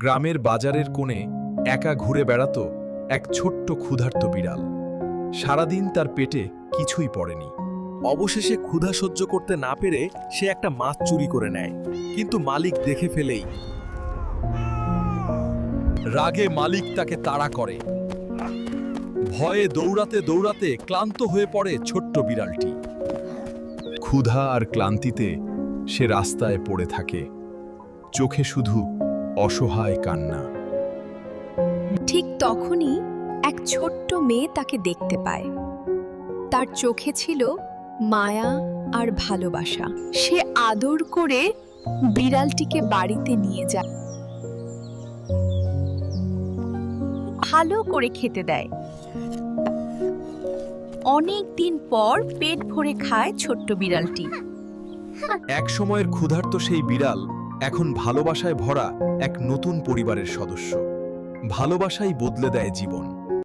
গ্রামের বাজারের কোণে একা ঘুরে বেড়াতো এক ছোট্ট ক্ষুধার্ত বিড়াল। সারাদিন তার পেটে কিছুই পড়েনি। অবশেষে ক্ষুধা সহ্য করতে না পেরে সে একটা মাছ চুরি করে নেয়, কিন্তু মালিক দেখে ফেলেই। রাগে মালিক তাকে তাড়া করে। ভয়ে দৌড়াতে দৌড়াতে ক্লান্ত হয়ে পড়ে ছোট্ট বিড়ালটি। ক্ষুধা আর ক্লান্তিতে সে রাস্তায় পড়ে থাকে, চোখে শুধু অসহায় কান্না। ঠিক তখনই এক ছোট্ট মেয়ে তাকে দেখতে পায়। তার চোখে ছিল মায়া আর ভালোবাসা। সে আদর করে বিড়ালটিকে বাড়িতে নিয়ে যায়, ভালো করে খেতে দেয়। অনেক দিন পর পেট ভরে খায় ছোট্ট বিড়ালটি। এক সময়ের ক্ষুধার্ত সেই বিড়াল এখন ভালোবাসায় ভরা এক নতুন পরিবারের সদস্য। ভালোবাসাই বদলে দেয় জীবন।